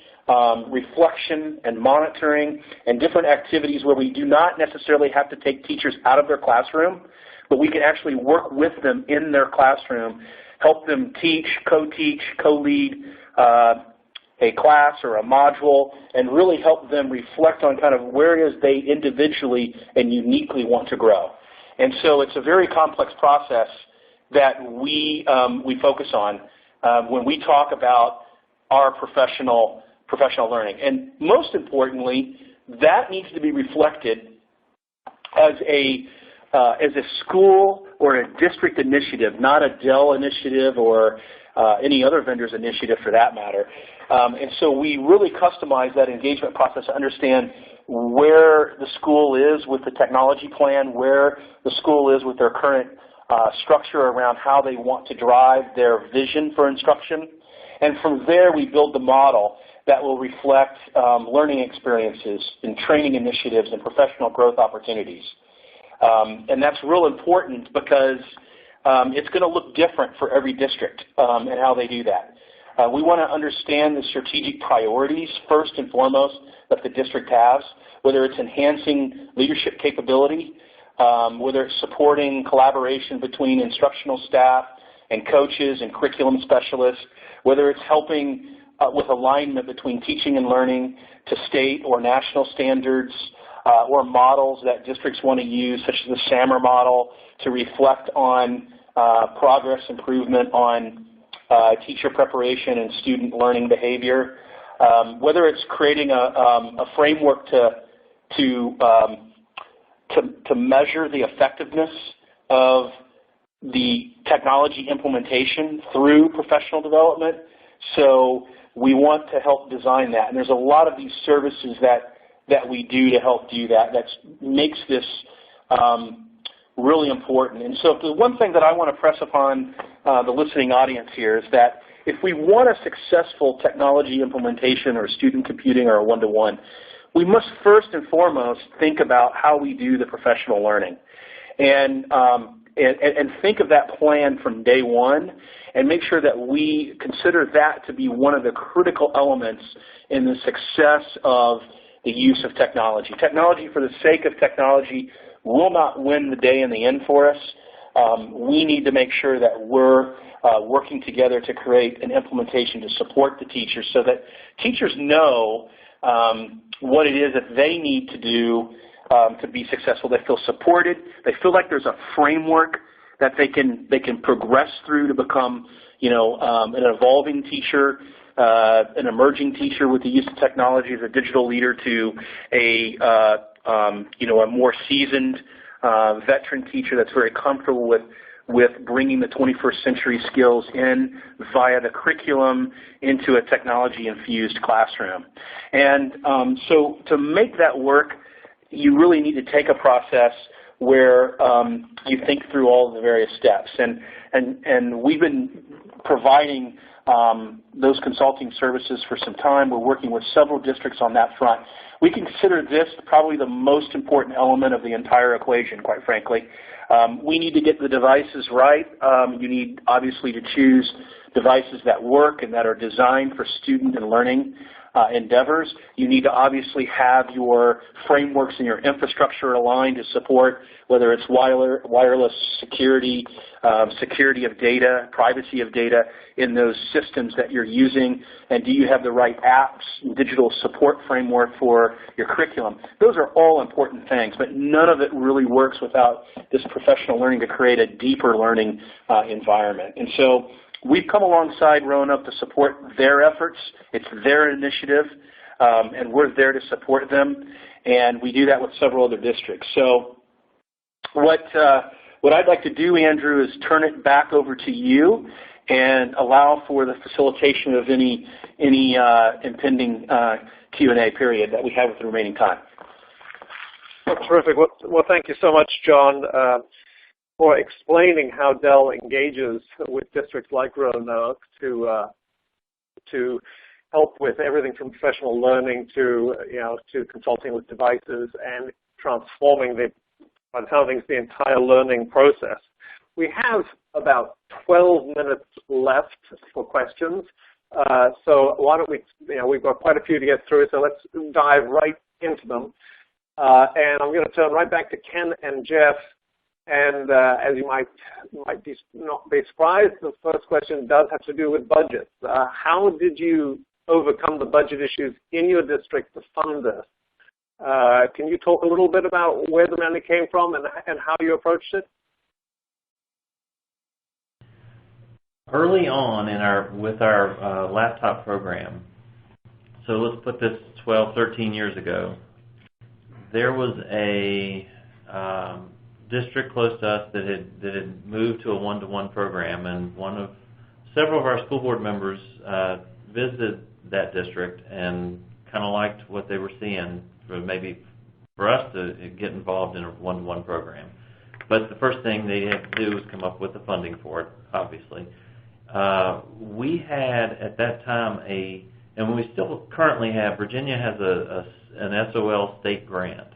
reflection, and monitoring, and different activities where we do not necessarily have to take teachers out of their classroom, but we can actually work with them in their classroom, help them teach, co-teach, co-lead a class or a module, and really help them reflect on kind of where it is they individually and uniquely want to grow. And so it's a very complex process that we focus on when we talk about our professional learning. And most importantly, that needs to be reflected as a school or a district initiative, not a Dell initiative or any other vendor's initiative for that matter. And so we really customize that engagement process to understand where the school is with the technology plan, where the school is with their current structure around how they want to drive their vision for instruction. And from there we build the model that will reflect learning experiences and training initiatives and professional growth opportunities. And that's real important because it's going to look different for every district and how they do that. We want to understand the strategic priorities first and foremost that the district has, whether it's enhancing leadership capability, whether it's supporting collaboration between instructional staff and coaches and curriculum specialists, whether it's helping with alignment between teaching and learning to state or national standards, or models that districts want to use, such as the SAMR model, to reflect on progress improvement on teacher preparation and student learning behavior, whether it's creating a framework to measure the effectiveness of the technology implementation through professional development. So we want to help design that. And there's a lot of these services that we do to help do that makes this really important. And so the one thing that I want to press upon the listening audience here is that if we want a successful technology implementation or student computing or a one-to-one, we must first and foremost think about how we do the professional learning. And think of that plan from day one and make sure that we consider that to be one of the critical elements in the success of the use of technology. Technology for the sake of technology will not win the day in the end for us. We need to make sure that we're working together to create an implementation to support the teachers so that teachers know what it is that they need to do to be successful. They feel supported. They feel like there's a framework that they can progress through to become, an evolving teacher, an emerging teacher with the use of technology as a digital leader to a more seasoned veteran teacher that's very comfortable with bringing the 21st century skills in via the curriculum into a technology-infused classroom. And so to make that work, you really need to take a process where you think through all of the various steps. And we've been providing those consulting services for some time. We're working with several districts on that front. We consider this probably the most important element of the entire equation, quite frankly. We need to get the devices right. You need, obviously, to choose devices that work and that are designed for student and learning endeavors. You need to obviously have your frameworks and your infrastructure aligned to support whether it's wireless security, security of data, privacy of data in those systems that you're using, and do you have the right apps, digital support framework for your curriculum. Those are all important things, but none of it really works without this professional learning to create a deeper learning environment. And so we've come alongside Roanoke to support their efforts. It's their initiative, and we're there to support them. And we do that with several other districts. So what I'd like to do, Andrew, is turn it back over to you and allow for the facilitation of any impending Q&A period that we have with the remaining time. That's terrific. Well, thank you so much, John, for explaining how Dell engages with districts like Roanoke to help with everything from professional learning to consulting with devices and transforming by the time things the entire learning process. We have about 12 minutes left for questions. So why don't we? We've got quite a few to get through, so let's dive right into them. And I'm going to turn right back to Ken and Jeff. And as you might not be surprised, the first question does have to do with budgets. How did you overcome the budget issues in your district to fund this? Can you talk a little bit about where the money came from and how you approached it? Early on with our laptop program, so let's put this 12, 13 years ago, there was a district close to us that had moved to a one-to-one program, and several of our school board members visited that district and kind of liked what they were seeing for us to get involved in a one-to-one program. But the first thing they had to do was come up with the funding for it, obviously. We had at that time and we still currently have, Virginia has an SOL state grant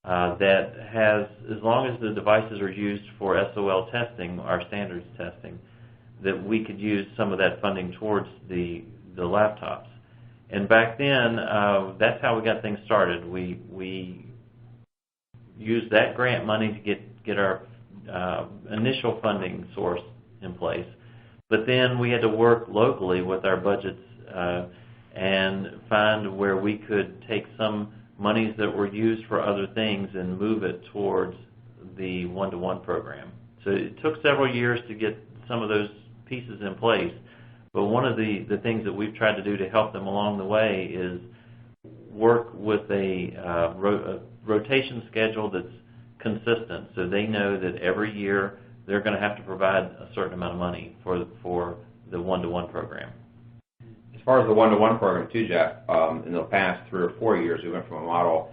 that has, as long as the devices are used for SOL testing, our standards testing, that we could use some of that funding towards the laptops. And back then, that's how we got things started. We used that grant money to get our initial funding source in place. But then we had to work locally with our budgets and find where we could take some monies that were used for other things and move it towards the one-to-one program. So it took several years to get some of those pieces in place. But one of the things that we've tried to do to help them along the way is work with a rotation schedule that's consistent, so they know that every year they're going to have to provide a certain amount of money for the one-to-one program. As far as the one-to-one program too, Jeff, in the past 3 or 4 years, we went from a model,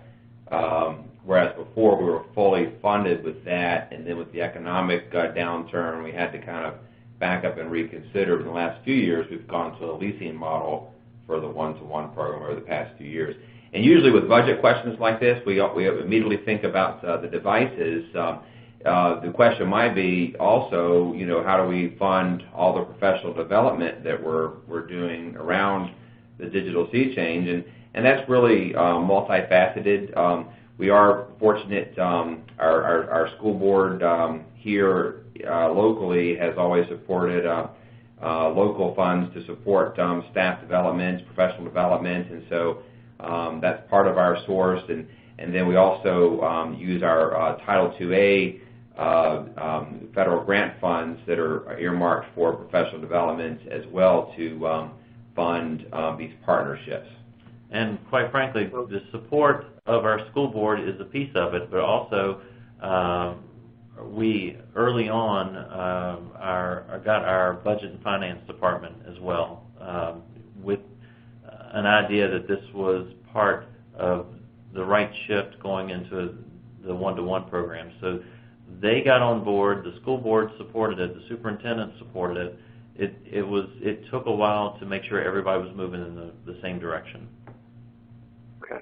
whereas before we were fully funded with that, and then with the economic downturn, we had to kind of back up and reconsider. In the last few years, we've gone to a leasing model for the one-to-one program over the past few years. And usually with budget questions like this, we immediately think about the devices. The question might be also, how do we fund all the professional development that we're doing around the digital sea change? And that's really multifaceted. We are fortunate, our school board here locally has always supported local funds to support staff development, professional development, and so that's part of our source. And then we also use our Title IIA federal grant funds that are earmarked for professional development as well to fund these partnerships. And quite frankly, the support of our school board is a piece of it, but also we early on got our budget and finance department as well with an idea that this was part of the right shift going into the one-to-one program. So they got on board, the school board supported it, the superintendent supported it. It took a while to make sure everybody was moving in the same direction. Okay.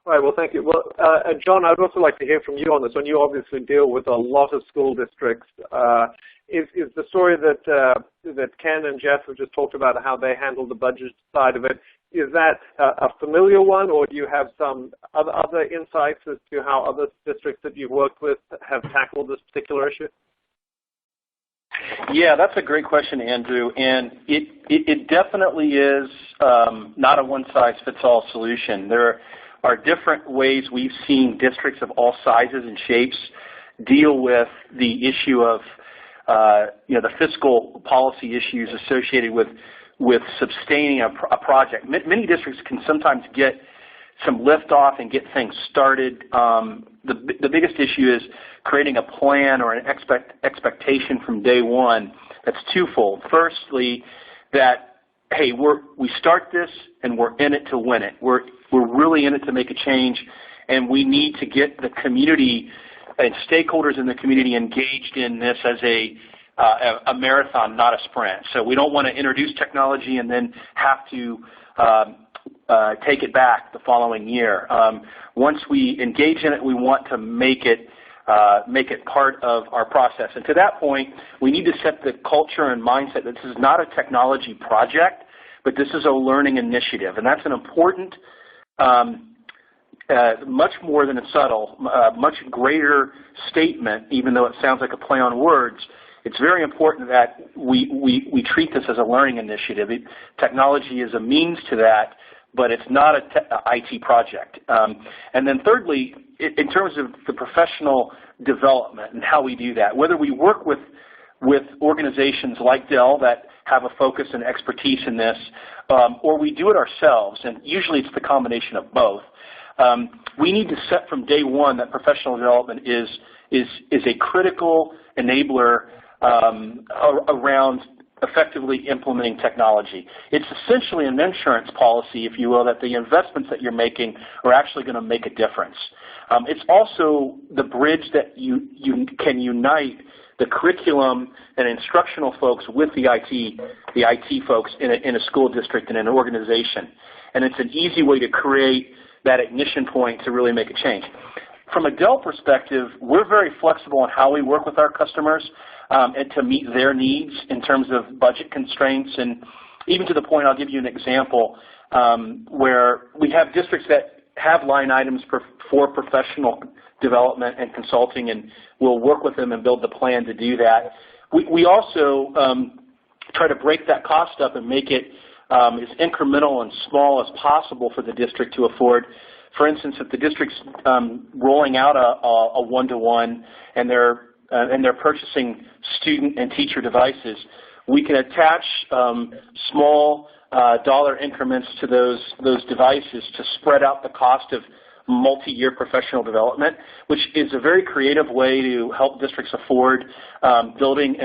All right, well, thank you. Well, John, I'd also like to hear from you on this one. You obviously deal with a lot of school districts. Is the story that Ken and Jeff have just talked about, how they handle the budget side of it, is that a familiar one, or do you have some other insights as to how other districts that you've worked with have tackled this particular issue? Yeah, that's a great question, Andrew, and it definitely is not a one-size-fits-all solution. There are different ways we've seen districts of all sizes and shapes deal with the issue of the fiscal policy issues associated with sustaining a project. Many districts can sometimes get some lift off and get things started. The biggest issue is creating a plan or an expectation from day one that's twofold. Firstly, that, hey, we start this and we're in it to win it. We're really in it to make a change, and we need to get the community and stakeholders in the community engaged in this as a marathon, not a sprint. So we don't want to introduce technology and then have to take it back the following year. Once we engage in it, we want to make it part of our process. And to that point, we need to set the culture and mindset that this is not a technology project, but this is a learning initiative. And that's an important, much more than a subtle, much greater statement, even though it sounds like a play on words. It's very important that we treat this as a learning initiative. Technology is a means to that, but it's not an IT project. And then thirdly, in terms of the professional development and how we do that, whether we work with organizations like Dell that have a focus and expertise in this, or we do it ourselves, and usually it's the combination of both, we need to set from day one that professional development is a critical enabler around effectively implementing technology. It's essentially an insurance policy, if you will, that the investments that you're making are actually going to make a difference. It's also the bridge that you can unite the curriculum and instructional folks with the IT folks in a school district and an organization. And it's an easy way to create that ignition point to really make a change. From a Dell perspective, we're very flexible in how we work with our customers and to meet their needs in terms of budget constraints. And even to the point, I'll give you an example where we have districts that have line items for professional development and consulting, and we'll work with them and build the plan to do that. We also try to break that cost up and make it as incremental and small as possible for the district to afford. For instance, if the district's rolling out a one-to-one and they're purchasing student and teacher devices, We can attach small dollar increments to those devices to spread out the cost of multi-year professional development, which is a very creative way to help districts afford building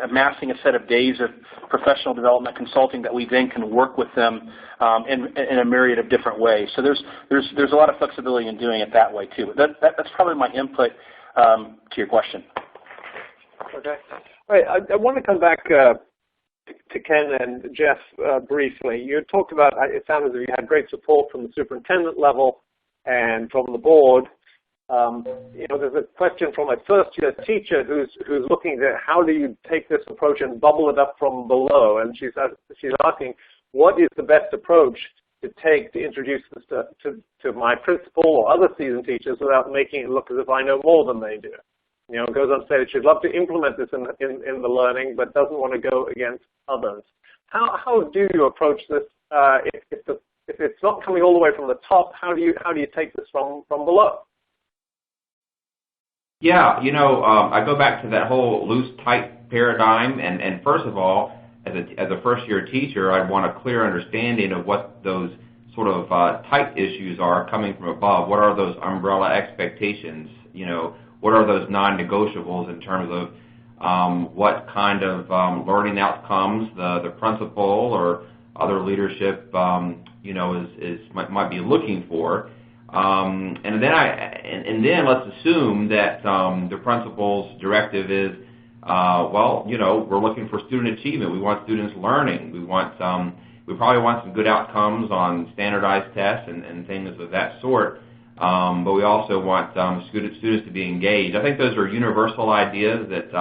amassing a set of days of professional development consulting that we then can work with them in a myriad of different ways. So there's a lot of flexibility in doing it that way too. That's probably my input to your question. Okay. All right. I want to come back to Ken and Jeff briefly. You talked about, it sounded as if you had great support from the superintendent level and from the board. There's a question from a first-year teacher who's looking at how do you take this approach and bubble it up from below, and she's asking, what is the best approach to take to introduce this to my principal or other seasoned teachers without making it look as if I know more than they do? It goes on to say that she'd love to implement this in the learning, but doesn't want to go against others. How do you approach this if it's not coming all the way from the top? How do you take this from below? Yeah, I go back to that whole loose-tight paradigm, and first of all, as a first-year teacher, I want a clear understanding of what those sort of tight issues are coming from above. What are those umbrella expectations? What are those non-negotiables in terms of what kind of learning outcomes the principal or other leadership, might be looking for. And then let's assume that the principal's directive is, we're looking for student achievement. We want students learning. We probably want some good outcomes on standardized tests and things of that sort. But we also want students to be engaged. I think those are universal ideas that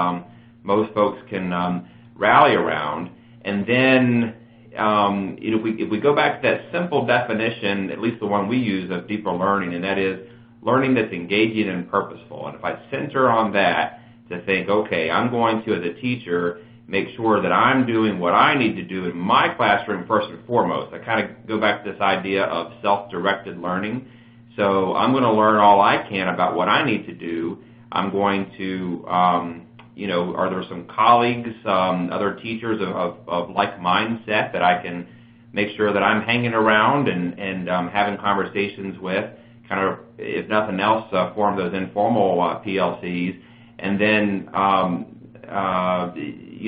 most folks can rally around. And then, if we go back to that simple definition, at least the one we use of deeper learning, and that is learning that's engaging and purposeful. And if I center on that to think, okay, I'm going to, as a teacher, make sure that I'm doing what I need to do in my classroom first and foremost. I kind of go back to this idea of self-directed learning. So I'm going to learn all I can about what I need to do. I'm going to, are there some colleagues, other teachers of like mindset that I can make sure that I'm hanging around and having conversations with, kind of, if nothing else, form those informal PLCs, and then,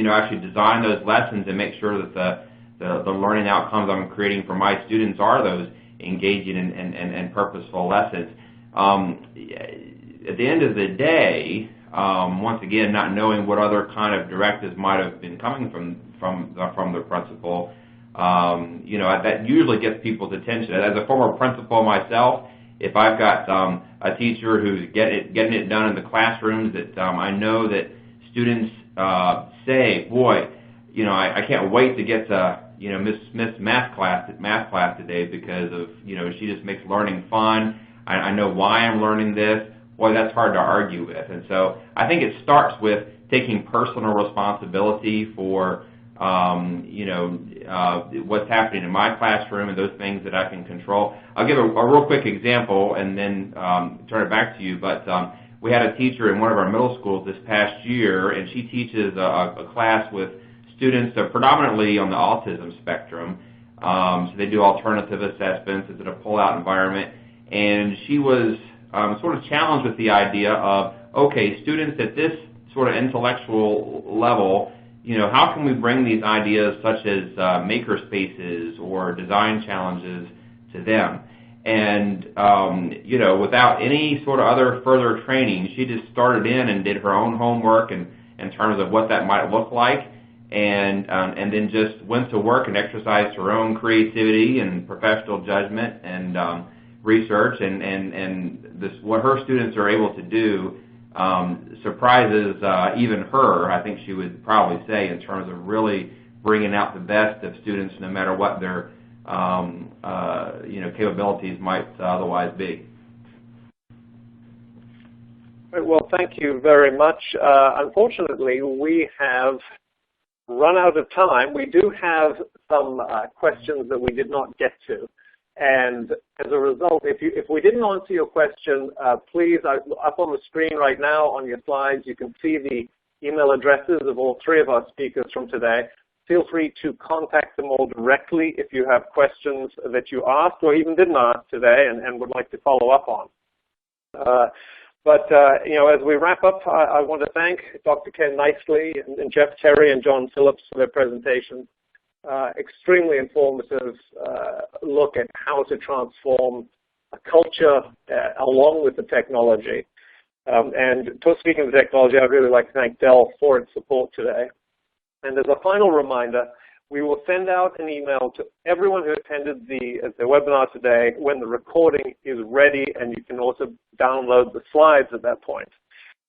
actually design those lessons and make sure that the learning outcomes I'm creating for my students are those engaging and purposeful lessons. At the end of the day, once again, not knowing what other kind of directives might have been coming from the principal, that usually gets people's attention. As a former principal myself, if I've got a teacher who's getting it done in the classrooms that I know that students say, boy, I can't wait to get to Miss math class today because of she just makes learning fun. I know why I'm learning this. Boy, that's hard to argue with. And so I think it starts with taking personal responsibility for what's happening in my classroom and those things that I can control. I'll give a real quick example and then turn it back to you. But we had a teacher in one of our middle schools this past year, and she teaches a class with students predominantly on the autism spectrum. So they do alternative assessments. It's in a pull-out environment. And she was sort of challenged with the idea of, okay, students at this sort of intellectual level, how can we bring these ideas such as maker spaces or design challenges to them? And, without any sort of other further training, she just started in and did her own homework in terms of what that might look like, and then just went to work and exercised her own creativity and professional judgment and research, and this, what her students are able to do surprises even her, I think she would probably say, in terms of really bringing out the best of students no matter what their capabilities might otherwise be. Well, thank you very much. Unfortunately, we have run out of time. We do have some questions that we did not get to. And as a result, if we didn't answer your question, please, up on the screen right now on your slides, you can see the email addresses of all three of our speakers from today. Feel free to contact them all directly if you have questions that you asked or even didn't ask today and would like to follow up on. As we wrap up, I want to thank Dr. Ken Nicely and Jeff Terry and John Phillips for their presentation. Extremely informative look at how to transform a culture along with the technology. And speaking of technology, I'd really like to thank Dell for its support today. And as a final reminder, we will send out an email to everyone who attended the webinar today when the recording is ready, and you can also download the slides at that point.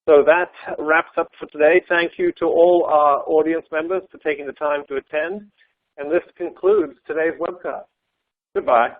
So that wraps up for today. Thank you to all our audience members for taking the time to attend. And this concludes today's webcast. Goodbye.